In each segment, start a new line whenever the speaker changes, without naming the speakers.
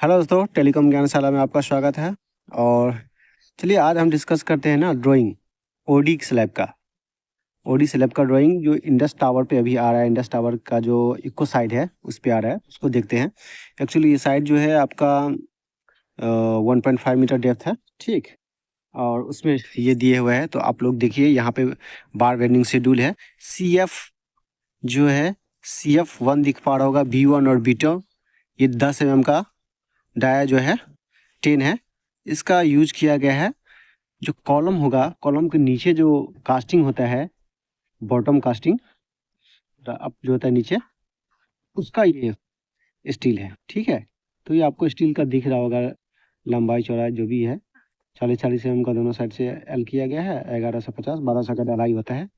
Hello दोस्तों, telecom ज्ञानशाला में आपका स्वागत है। और चलिए आज हम डिस्कस करते हैं ना ड्राइंग ओडी स्लैब का। ओडी स्लैब का ड्राइंग जो इंडस टावर पे अभी आ रहा है, इंडस टावर का जो इको साइड है उस पे आ रहा है, उसको देखते हैं। एक्चुअली ये साइड जो है आपका 1.5 मीटर डेप्थ है, ठीक। और उसमें ये दिए हुए हैं, तो आप लोग देखिए यहाँ पे बार बेंडिंग शेड्यूल है। CF जो है, CF1 दिख पा रहा होगा, B1 और B2। ये 10 mm का डाया जो है 10 है, इसका यूज किया गया है। जो कॉलम होगा, कॉलम के नीचे जो कास्टिंग होता है, बॉटम कास्टिंग अप जो होता है नीचे, उसका ये स्टील है, ठीक है। तो ये आपको स्टील का दिख रहा होगा, लंबाई चौड़ाई जो भी है 40-40 mm का दोनों साइड से एल किया गया है। 1150 1200 का ढलाई होता है,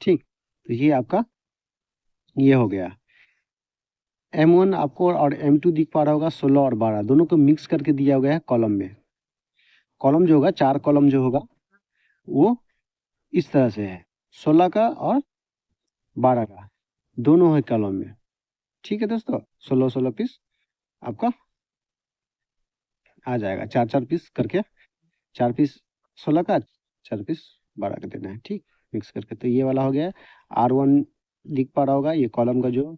ठीक। तो ये आपका ये हो गया। M1 आपको और M2 दिख पा रहा होगा, 16 और 12 दोनों को मिक्स करके दिया गया है कॉलम में। कॉलम जो होगा, 4 कॉलम जो होगा वो इस तरह से है, 16 का और 12 का, दोनों है कॉलम में, ठीक है दोस्तों। 16-16 पीस आपका आ जाएगा, 4-4 पीस करके, 4 पीस 16 का, 4 पीस 12 का देना है, ठीक। मिक्स करके तो ये वाला हो गया। R1 दिख पा रहा होगा, ये कॉलम का जो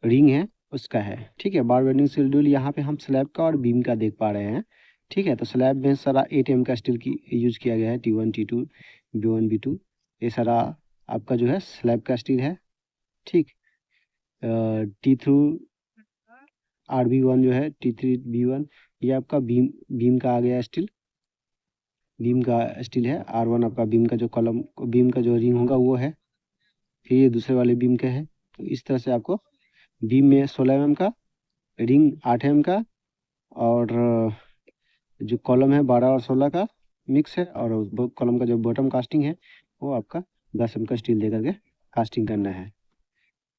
रिंग है उसका है, ठीक है। बार बेंडिंग शेड्यूल यहाँ पे हम स्लैब का और बीम का देख पा रहे हैं, ठीक है। तो स्लैब में सारा 8 mm का स्टील की यूज किया गया है, T1 T2 B1 B2, ये सारा आपका जो है स्लैब का स्टील है, ठीक। T3 RB1 जो है, T3 B1, ये आपका बीम का आ गया स्टील, बीम का स्टील है। R1 आपका बीम का जो कॉलम, बीम का जो रिंग होगा वो है। फिर ये दूसरे वाले बीम का है। तो इस तरह से आपको बीम में 16 mm का, रिंग 8 mm का, और जो कॉलम है 12 और 16 का मिक्स है, और कॉलम का जो बॉटम कास्टिंग है वो आपका 10 mm का स्टील दे करके कास्टिंग करना है,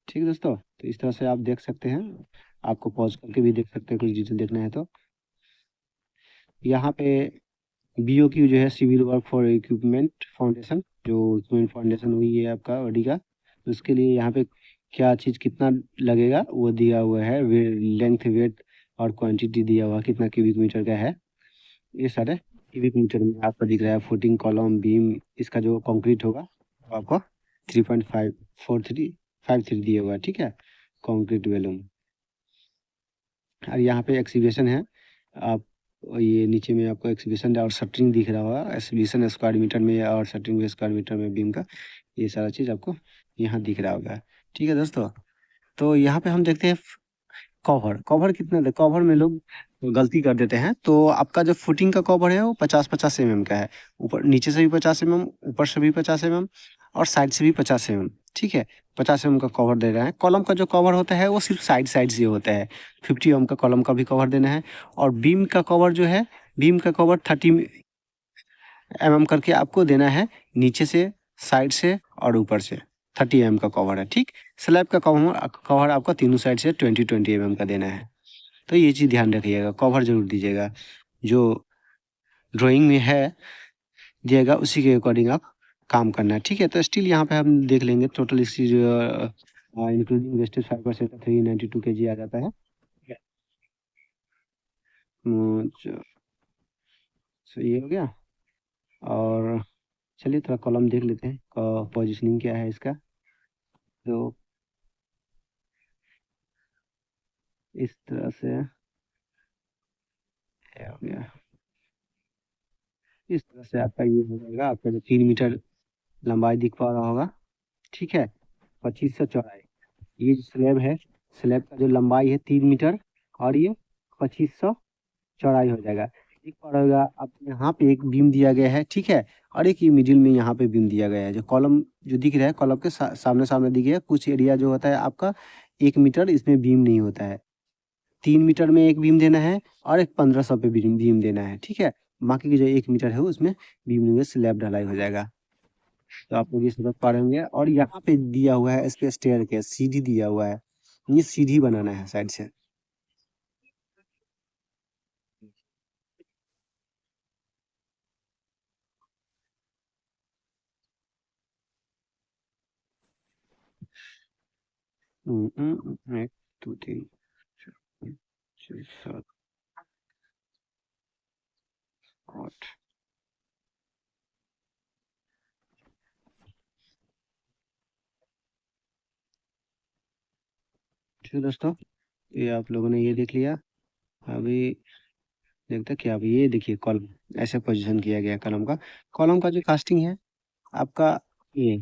ठीक है दोस्तों। तो इस तरह से आप देख सकते हैं, आपको पॉज करके भी देख सकते हैं, कुछ डिटेल देखना है तो। यहाँ पे BOQ जो है, civil work for equipment foundation, जो इक्विपमेंट फाउंडेशन हुई है आपका ऑडी का, तो उसके लिए यहाँ पे क्या चीज़ कितना लगेगा वो दिया हुआ है, लेंथ वेट और क्वांटिटी दिया हुआ, कितना क्यूबिक मीटर का है, ये सारे क्यूबिक मीटर में आपको दिख रहा है। फुटिंग कॉलम बीम, इसका जो कंक्रीट होगा वो आपको 3.54353 दिया हुआ है, ठीक है, कंक्रीट वैल्यूम। और यहाँ पे एक्सीवेशन है, आप ये नीचे में आपको एक्सीवेशन और शटरिंग दिख रहा होगा, एक्सीवेशन स्क्वायर मीटर में और शटरिंग स्क्वायर मीटर में बीम का, ये सारा चीज़ आपको यहाँ दिख रहा होगा, ठीक है दोस्तों। तो यहाँ पे हम देखते हैं कवर। कवर कितना दे, कवर में लोग गलती कर देते हैं। तो आपका जो फुटिंग का कवर है वो 50-50 mm का है, ऊपर नीचे से भी 50 mm, ऊपर से भी 50 mm, और साइड से भी 50 mm, ठीक है। 50 mm का कवर दे रहे हैं। कॉलम का जो कवर होता है वो सिर्फ साइड साइड से होता है। 50 mm का कॉलम का भी कवर देना है। और बीम का कवर जो है, बीम का कवर 30 mm करके आपको देना है, नीचे से, साइड से और ऊपर से 30 mm का कवर है, ठीक। स्लैब का कवर कवर आपको तीनों साइड से 20-20 mm का देना है। तो ये चीज़ ध्यान रखिएगा, कवर जरूर दीजिएगा, जो ड्राइंग में है दिएगा उसी के अकॉर्डिंग आप काम करना है, ठीक है। तो स्टील यहाँ पे हम देख लेंगे, टोटल इसकी जो इंक्लूडिंग वेस्टेज फाइबर से 392 kg आ जाता है, ठीक है। तो ये हो गया। और चलिए थोड़ा कॉलम देख लेते हैं, पोजिशनिंग क्या है इसका। तो इस तरह से ये हो गया, इस तरह से आपका ये हो जाएगा। आपका जो 3 मीटर लंबाई दिख पा रहा होगा, ठीक है, 2500 चौड़ाई। ये जो स्लैब है, स्लैब का जो लंबाई है 3 मीटर, और ये 2500 चौड़ाई हो जाएगा। एक पर होगा, अब यहाँ पे एक बीम दिया गया है, ठीक है। और एक ये मिडिल में यहाँ पे बीम दिया गया है। जो कॉलम जो दिख रहा है, कॉलम के सामने सामने दिख गया है। कुछ एरिया जो होता है आपका 1 मीटर, इसमें बीम नहीं होता है। 3 मीटर में एक बीम देना है, और एक 1500 पे बीम देना है, ठीक है। बाकी की जो 1 मीटर है उसमें बीम नहीं, स्लैब ढलाई हो जाएगा। तो आप लोग ये समझ पा रहे होंगे। और यहाँ पे दिया हुआ है, इस पे स्टेयर के सीढ़ी दिया हुआ है, ये सीढ़ी बनाना है साइड से। एक 2 3 4 5 6 7 और ठीक है दोस्तों, ये आप लोगों ने ये देख लिया। अभी देखते हैं क्या, अभी ये देखिए कॉलम ऐसे पोजीशन किया गया कॉलम का। कॉलम का जो कास्टिंग है आपका, ये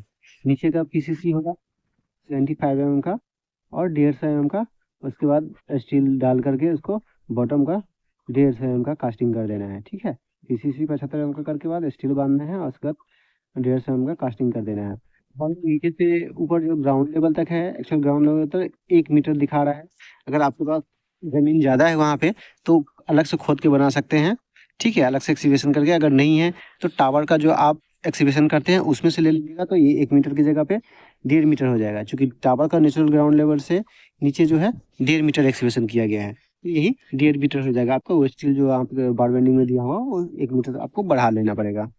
नीचे का पीसीसी होगा 75 mm का और 150 mm का। उसके बाद स्टील डाल करके उसको बॉटम का 150 mm का कास्टिंग कर देना है, ठीक है। पीसीसी 75 mm का करके बाद स्टील बांधना है और उसके बाद 150 mm का कास्टिंग कर देना है। और नीचे से ऊपर जो ग्राउंड लेवल तक है, एक्चुअल ग्राउंड लेवल तक 1 मीटर दिखा रहा है। अगर आपके पास जमीन ज़्यादा है वहाँ पे तो अलग से खोद के बना सकते हैं, ठीक है, अलग से एक्सीवेशन करके। अगर नहीं है तो टावर का जो आप एक्सीवेशन करते हैं उसमें से ले लीजिएगा, तो ये 1 मीटर की जगह पे 1.5 मीटर हो जाएगा, क्योंकि टावर का नेचुरल ग्राउंड लेवल से नीचे जो है 1.5 मीटर एक्सीवेशन किया गया है, तो यही 1.5 मीटर हो जाएगा आपका। वो स्टील जो आप बार बेंडिंग में दिया हुआ वो 1 मीटर आपको बढ़ा लेना पड़ेगा।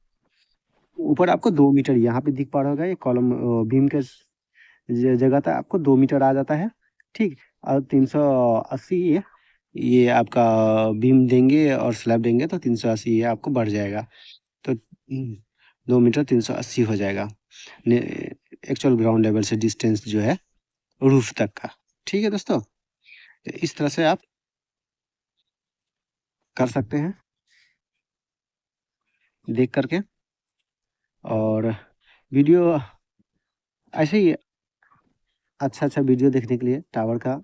ऊपर आपको 2 मीटर यहाँ पे दिख पा रहा होगा, ये कॉलम बीम के जगह तक आपको 2 मीटर आ जाता है, ठीक। और 380 ये आपका बीम देंगे और स्लैब देंगे तो 380 ये आपको बढ़ जाएगा। तो 2 मीटर 380 हो जाएगा एक्चुअल ग्राउंड लेवल से डिस्टेंस जो है रूफ तक का, ठीक है दोस्तों। तो इस तरह से आप कर सकते हैं देख करके। और वीडियो ऐसे ही अच्छा अच्छा वीडियो देखने के लिए टावर का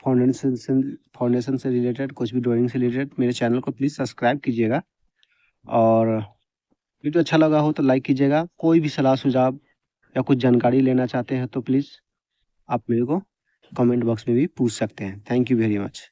फाउंडेशन से रिलेटेड कुछ भी ड्राइंग से रिलेटेड मेरे चैनल को प्लीज़ सब्सक्राइब कीजिएगा। और वीडियो अच्छा लगा हो तो लाइक कीजिएगा। कोई भी सलाह सुझाव या कुछ जानकारी लेना चाहते हैं तो प्लीज़ आप मेरे को कमेंट बॉक्स में भी पूछ सकते हैं। Thank you very much.